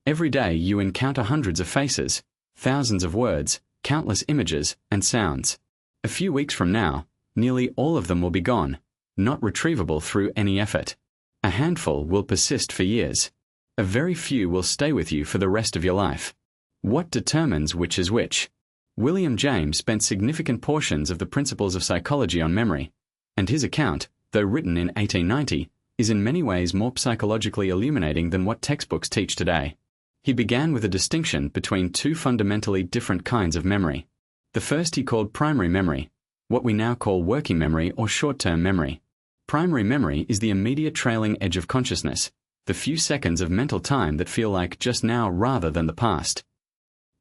Every day you encounter hundreds of faces, thousands of words, countless images and sounds. A few weeks from now, nearly all of them will be gone, not retrievable through any effort. A handful will persist for years. A very few will stay with you for the rest of your life. What determines which is which? William James spent significant portions of the principles of psychology on memory, and his account, though written in 1890, is in many ways more psychologically illuminating than what textbooks teach today. He began with a distinction between two fundamentally different kinds of memory. The first he called primary memory, what we now call working memory or short-term memory. Primary memory is the immediate trailing edge of consciousness, the few seconds of mental time that feel like just now rather than the past.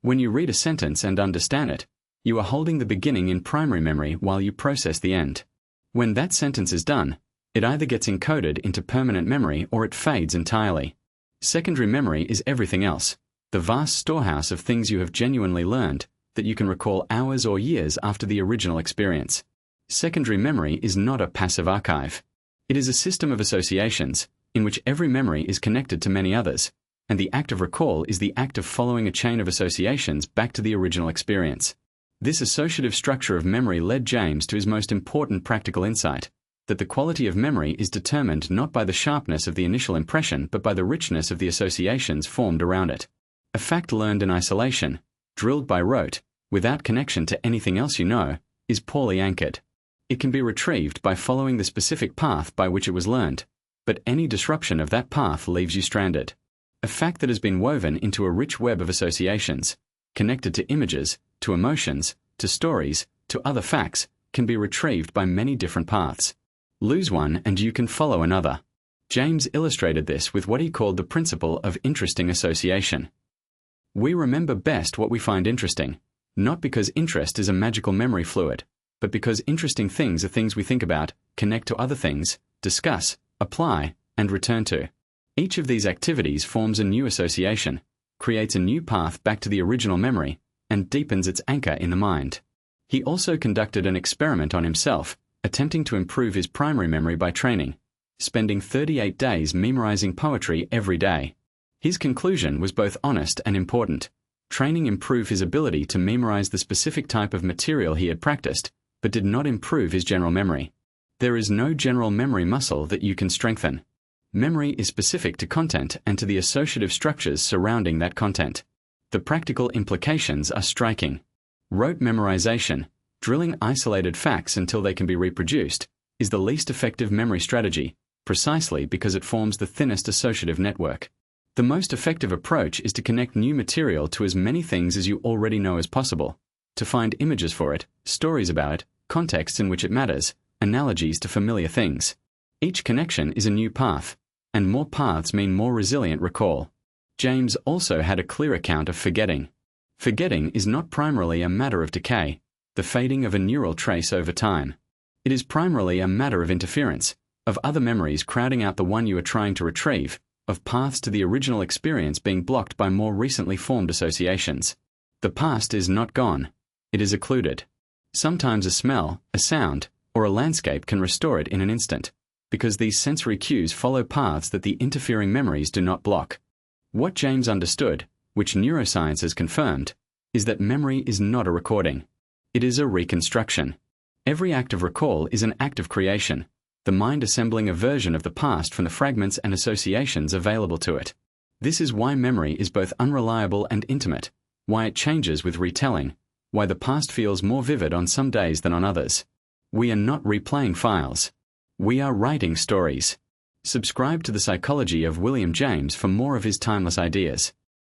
When you read a sentence and understand it, you are holding the beginning in primary memory while you process the end. When that sentence is done, it either gets encoded into permanent memory or it fades entirely. Secondary memory is everything else, the vast storehouse of things you have genuinely learned that you can recall hours or years after the original experience. Secondary memory is not a passive archive. It is a system of associations in which every memory is connected to many others, and the act of recall is the act of following a chain of associations back to the original experience. This associative structure of memory led James to his most important practical insight, that the quality of memory is determined not by the sharpness of the initial impression but by the richness of the associations formed around it. A fact learned in isolation, drilled by rote, without connection to anything else you know, is poorly anchored. It can be retrieved by following the specific path by which it was learned, but any disruption of that path leaves you stranded. A fact that has been woven into a rich web of associations, connected to images, to emotions, to stories, to other facts, can be retrieved by many different paths. Lose one and you can follow another. James illustrated this with what he called the principle of interesting association. We remember best what we find interesting, not because interest is a magical memory fluid, but because interesting things are things we think about, connect to other things, discuss, apply, and return to. Each of these activities forms a new association, creates a new path back to the original memory, and deepens its anchor in the mind. He also conducted an experiment on himself, attempting to improve his primary memory by training, spending 38 days memorizing poetry every day. His conclusion was both honest and important. Training improved his ability to memorize the specific type of material he had practiced, but did not improve his general memory. There is no general memory muscle that you can strengthen. Memory is specific to content and to the associative structures surrounding that content. The practical implications are striking. Rote memorization, drilling isolated facts until they can be reproduced, is the least effective memory strategy, precisely because it forms the thinnest associative network. The most effective approach is to connect new material to as many things as you already know as possible, to find images for it, stories about it, contexts in which it matters, analogies to familiar things. Each connection is a new path, and more paths mean more resilient recall. James also had a clear account of forgetting. Forgetting is not primarily a matter of decay, the fading of a neural trace over time. It is primarily a matter of interference, of other memories crowding out the one you are trying to retrieve, of paths to the original experience being blocked by more recently formed associations. The past is not gone, it is occluded. Sometimes a smell, a sound, or a landscape can restore it in an instant, because these sensory cues follow paths that the interfering memories do not block. What James understood, which neuroscience has confirmed, is that memory is not a recording. It is a reconstruction. Every act of recall is an act of creation, the mind assembling a version of the past from the fragments and associations available to it. This is why memory is both unreliable and intimate, why it changes with retelling, why the past feels more vivid on some days than on others. We are not replaying files. We are writing stories. Subscribe to The Psychology of William James for more of his timeless ideas.